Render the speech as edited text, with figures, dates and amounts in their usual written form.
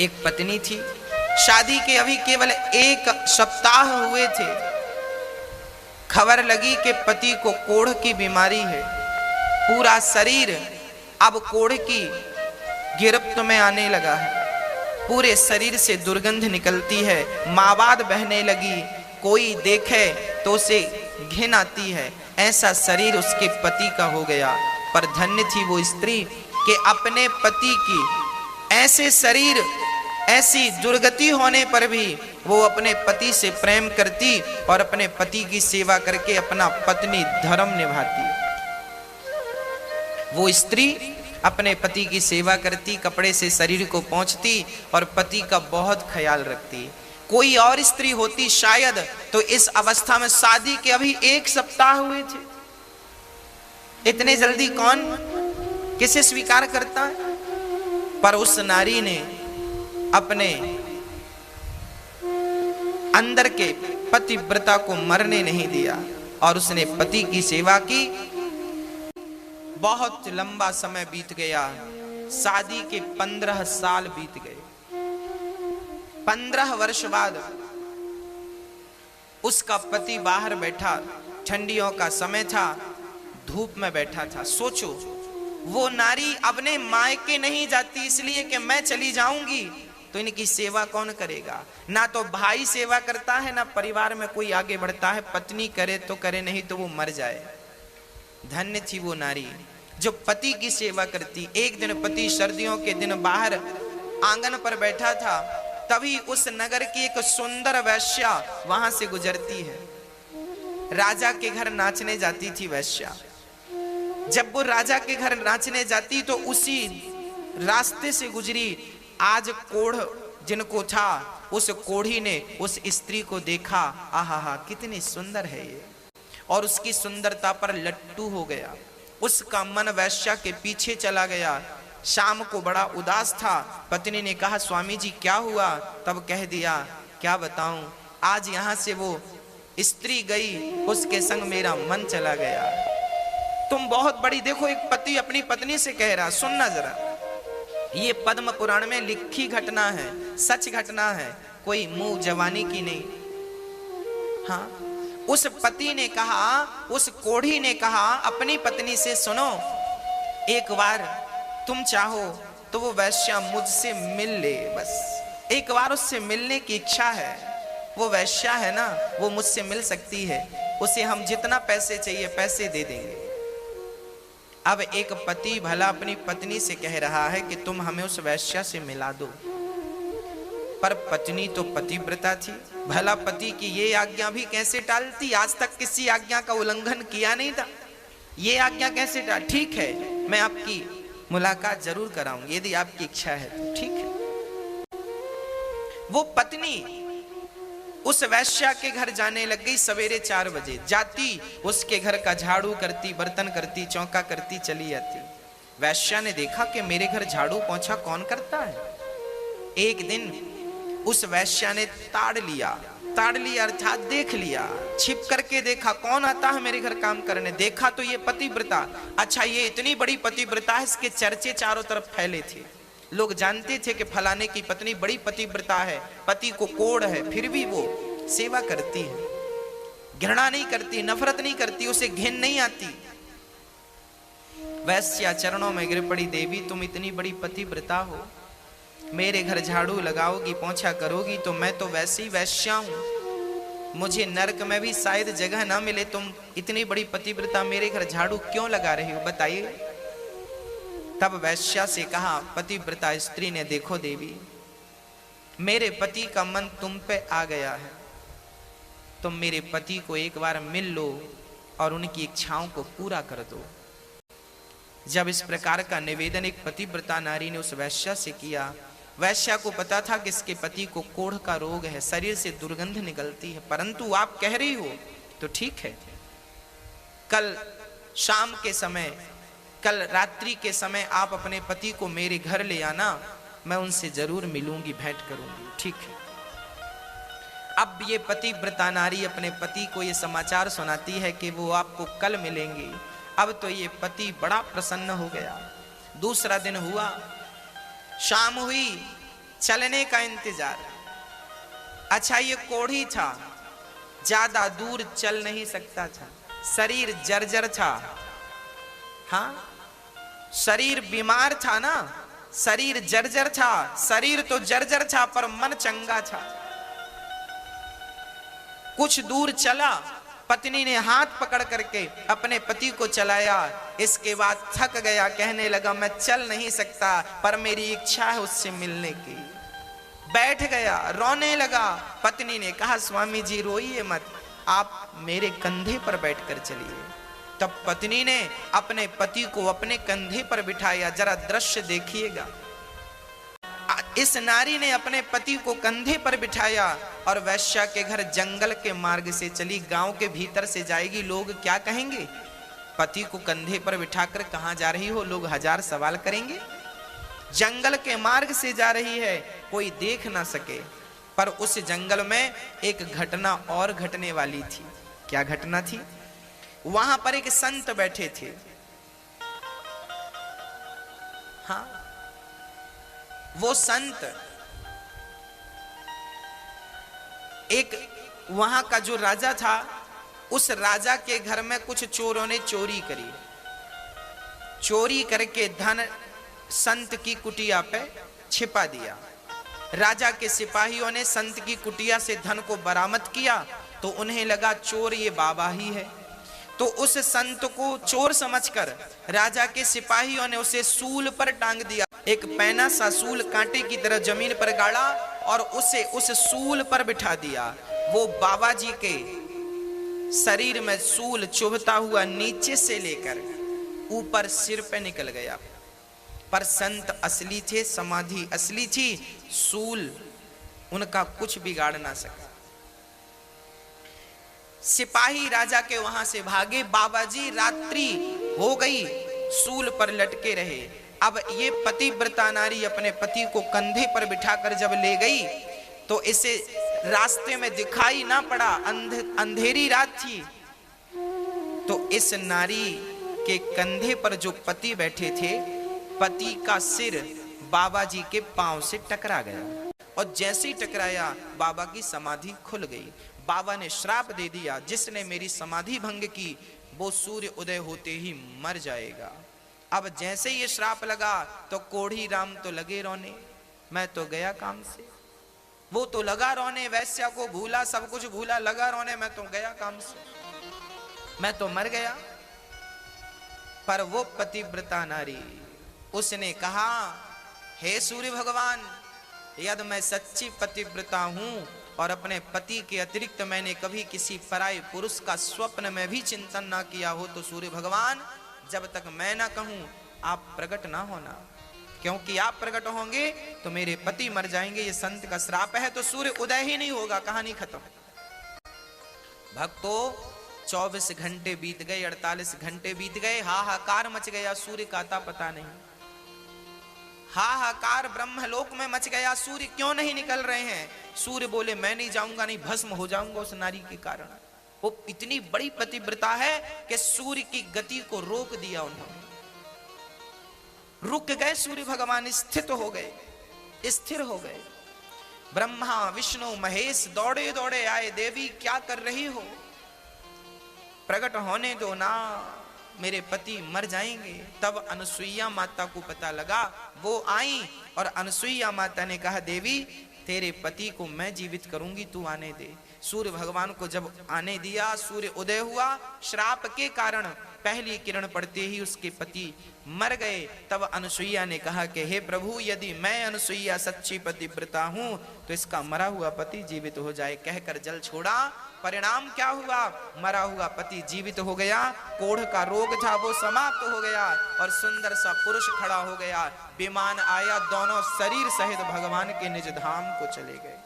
एक पत्नी थी, शादी के अभी केवल 1 सप्ताह हुए थे। खबर लगी कि पति को कोढ़ की बीमारी है, पूरा शरीर अब कोढ़ की गिरफ्त में आने लगा है, पूरे शरीर से दुर्गंध निकलती है, मावाद बहने लगी, कोई देखे तो उसे घिन आती है। ऐसा शरीर उसके पति का हो गया। पर धन्य थी वो स्त्री कि अपने पति की ऐसे शरीर, ऐसी दुर्गति होने पर भी वो अपने पति से प्रेम करती और अपने पति की सेवा करके अपना पत्नी धर्म निभाती। वो स्त्री अपने पति की सेवा करती, कपड़े से शरीर को पोंछती और पति का बहुत ख्याल रखती। कोई और स्त्री होती शायद तो इस अवस्था में, शादी के अभी 1 सप्ताह हुए थे, इतने जल्दी कौन किसे स्वीकार करता है? पर उस नारी ने अपने अंदर के पतिव्रता को मरने नहीं दिया और उसने पति की सेवा की। बहुत लंबा समय बीत गया, शादी के 15 साल बीत गए। 15 वर्ष बाद उसका पति बाहर बैठा, ठंडियों का समय था, धूप में बैठा था। सोचो, वो नारी अपने मायके नहीं जाती इसलिए कि मैं चली जाऊंगी तो इनकी सेवा कौन करेगा। ना तो भाई सेवा करता है, ना परिवार में कोई आगे बढ़ता है। पत्नी करे तो करे, नहीं तो वो मर जाए। धन्य थी वो नारी जो पति की सेवा करती। एक दिन पति सर्दियों के दिन बाहर आंगन पर बैठा था, तभी उस नगर की एक सुंदर वैश्या वहां से गुजरती है। राजा के घर नाचने जाती थी वैश्या। जब वो राजा के घर नाचने जाती तो उसी रास्ते से गुजरी। आज कोढ़ जिनको था, उस कोढ़ी ने उस स्त्री को देखा, आहा कितनी सुंदर है ये, और उसकी सुंदरता पर लट्टू हो गया। उसका मन वैश्या के पीछे चला गया। शाम को बड़ा उदास था। पत्नी ने कहा, स्वामी जी क्या हुआ? तब कह दिया, क्या बताऊं, आज यहां से वो स्त्री गई, उसके संग मेरा मन चला गया। तुम बहुत बड़ी, देखो एक पति अपनी पत्नी से कह रहा, सुनना जरा, ये पद्म पुराण में लिखी घटना है, सच घटना है, कोई मुंह जवानी की नहीं। हाँ, उस पति ने कहा, उस कोढ़ी ने कहा अपनी पत्नी से, सुनो, एक बार तुम चाहो तो वो वैश्या मुझसे मिल ले, बस एक बार उससे मिलने की इच्छा है। वो वैश्या है ना, वो मुझसे मिल सकती है, उसे हम जितना पैसे चाहिए पैसे दे देंगे। अब एक पति भला अपनी पत्नी से कह रहा है कि तुम हमें उस वैश्या से मिला दो, पर पत्नी तो पतिव्रता थी, भला पति की ये आज्ञा भी कैसे टालती? आज तक किसी आज्ञा का उल्लंघन किया नहीं था, ये आज्ञा कैसे टाल? ठीक है, मैं आपकी मुलाकात जरूर कराऊंगी, यदि आपकी इच्छा है तो ठीक है। वो पत्नी उस वैश्या के घर जाने लग गई। सवेरे 4 बजे जाती, उसके घर का झाड़ू करती, बर्तन करती, चौका करती, चली आती। वैश्या ने देखा कि मेरे घर झाड़ू पोंछा कौन करता है। एक दिन उस वैश्या ने ताड़ लिया अर्थात देख लिया, छिप करके देखा कौन आता है मेरे घर काम करने। देखा तो ये पतिव्रता। अच्छा, ये इतनी बड़ी पतिव्रता है, इसके चर्चे चारों तरफ फैले थे। लोग जानते थे कि फलाने की पत्नी बड़ी पतिव्रता है, पति को कोढ़ है, फिर भी वो सेवा करती है, घृणा नहीं करती, नफरत नहीं करती, उसे घिन नहीं आती। वैश्या चरणों में गिर पड़ी, देवी तुम इतनी बड़ी पतिव्रता हो, मेरे घर झाड़ू लगाओगी, पोंछा करोगी, तो मैं तो वैसी वैश्या हूं, मुझे नरक में भी शायद जगह ना मिले। तुम इतनी बड़ी पतिव्रता मेरे घर झाड़ू क्यों लगा रही हो, बताइए। तब वैश्या से कहा पतिव्रता स्त्री ने, देखो देवी, मेरे पति का मन तुम पे आ गया है, तुम मेरे पति को एक बार मिल लो और उनकी इच्छाओं को पूरा कर दो। जब इस प्रकार का निवेदन एक पतिव्रता नारी ने उस वैश्या से किया, वैश्या को पता था कि इसके पति को कोढ़ का रोग है, शरीर से दुर्गंध निकलती है, परंतु आप कह रही हो तो ठीक है, कल शाम के समय, कल रात्रि के समय आप अपने पति को मेरे घर ले आना, मैं उनसे जरूर मिलूंगी, भेंट करूंगी, ठीक है। अब ये पतिव्रता नारी अपने पति को ये समाचार सुनाती है कि वो आपको कल मिलेंगी। अब तो ये पति बड़ा प्रसन्न हो गया। दूसरा दिन हुआ, शाम हुई, चलने का इंतजार। अच्छा ये कोढ़ी था, ज्यादा दूर चल नहीं सकता था, शरीर जर्जर था। हाँ, शरीर बीमार था ना, शरीर जर्जर था, शरीर तो जर्जर था पर मन चंगा था। कुछ दूर चला, पत्नी ने हाथ पकड़ करके अपने पति को चलाया। इसके बाद थक गया, कहने लगा मैं चल नहीं सकता पर मेरी इच्छा है उससे मिलने की। बैठ गया, रोने लगा। पत्नी ने कहा स्वामी जी रोइए मत, आप मेरे कंधे पर बैठकर चलिए। तब पत्नी ने अपने पति को अपने कंधे पर बिठाया। जरा दृश्य देखिएगा, इस नारी ने अपने पति को कंधे पर बिठाया और वैश्या के घर जंगल के मार्ग से चली। गांव के भीतर से जाएगी, लोग क्या कहेंगे? पति को कंधे पर बिठाकर कहां जा रही हो, लोग हजार सवाल करेंगे। जंगल के मार्ग से जा रही है, कोई देख ना सके। पर उस जंगल में एक घटना और घटने वाली थी। क्या घटना थी? वहां पर एक संत बैठे थे। हाँ, वो संत, एक वहां का जो राजा था, उस राजा के घर में कुछ चोरों ने चोरी करी। चोरी करके धन संत की कुटिया पे छिपा दिया। राजा के सिपाहियों ने संत की कुटिया से धन को बरामद किया तो उन्हें लगा चोर ये बाबा ही है। तो उस संत को चोर समझकर राजा के सिपाहियों ने उसे सूल पर टांग दिया। एक पैना सा सूल कांटे की तरह जमीन पर गाड़ा और उसे उस सूल पर बिठा दिया। वो बाबा जी के शरीर में सूल चुभता हुआ नीचे से लेकर ऊपर सिर पे निकल गया। पर संत असली थे, समाधि असली थी, सूल उनका कुछ बिगाड़ ना सका। सिपाही राजा के वहां से भागे। बाबा जी रात्रि हो गई, सूल पर लटके रहे। अब ये पतिव्रता नारी अपने पति को कंधे पर बिठाकर जब ले गई तो इसे रास्ते में दिखाई ना पड़ा, अंधेरी रात थी। तो इस नारी के कंधे पर जो पति बैठे थे, पति का सिर बाबा जी के पांव से टकरा गया और जैसे ही टकराया बाबा की समाधि खुल गई। बाबा ने श्राप दे दिया, जिसने मेरी समाधि भंग की वो सूर्य उदय होते ही मर जाएगा। अब जैसे ये श्राप लगा तो कोढ़ी राम तो लगे रोने, मैं तो गया काम से। वो तो लगा रोने, वैश्या को भूला, सब कुछ भूला, लगा रोने, मैं तो गया काम से, मैं तो मर गया। पर वो पतिव्रता नारी, उसने कहा हे सूर्य भगवान, यदि मैं सच्ची पतिव्रता हूं और अपने पति के अतिरिक्त मैंने कभी किसी पराये पुरुष का स्वप्न में भी चिंतन ना किया हो तो सूर्य भगवान जब तक मैं ना कहूं आप प्रकट ना होना, क्योंकि आप प्रकट होंगे तो मेरे पति मर जाएंगे। ये संत का श्राप है। तो सूर्य उदय ही नहीं होगा, कहानी खत्म। भक्तों 24 घंटे बीत गए, 48 घंटे बीत गए, हाहाकार मच गया, सूर्य का आता पता नहीं। हाहाकार ब्रह्मलोक में मच गया, सूर्य क्यों नहीं निकल रहे हैं? सूर्य बोले मैं नहीं जाऊंगा, नहीं भस्म हो जाऊंगा उस नारी के कारण। वो इतनी बड़ी पतिव्रता है कि सूर्य की गति को रोक दिया उन्होंने। रुक गए सूर्य भगवान, स्थित हो गए, स्थिर हो गए। ब्रह्मा विष्णु महेश दौड़े दौड़े आए, देवी क्या कर रही हो, प्रकट होने दो ना, मेरे पति मर जाएंगे। तब अनुसुईया माता को पता लगा, वो आई और अनुसुईया माता ने कहा देवी तेरे पति को मैं जीवित करूंगी, तू आने दे। सूर्य भगवान को जब आने दिया, सूर्य उदय हुआ। श्राप के कारण पहली किरण पड़ते ही उसके पति मर गए। तब अनुसुईया ने कहा कि हे प्रभु, यदि मैं अनुसुईया सच्ची पतिव्रता हूं तो इसका मरा हुआ पति जीवित हो जाए। कहकर जल छोड़ा। परिणाम क्या हुआ? मरा हुआ पति जीवित हो गया, कोढ़ का रोग था वो समाप्त हो गया और सुंदर सा पुरुष खड़ा हो गया। विमान आया, दोनों शरीर सहित भगवान के निज धाम को चले गए।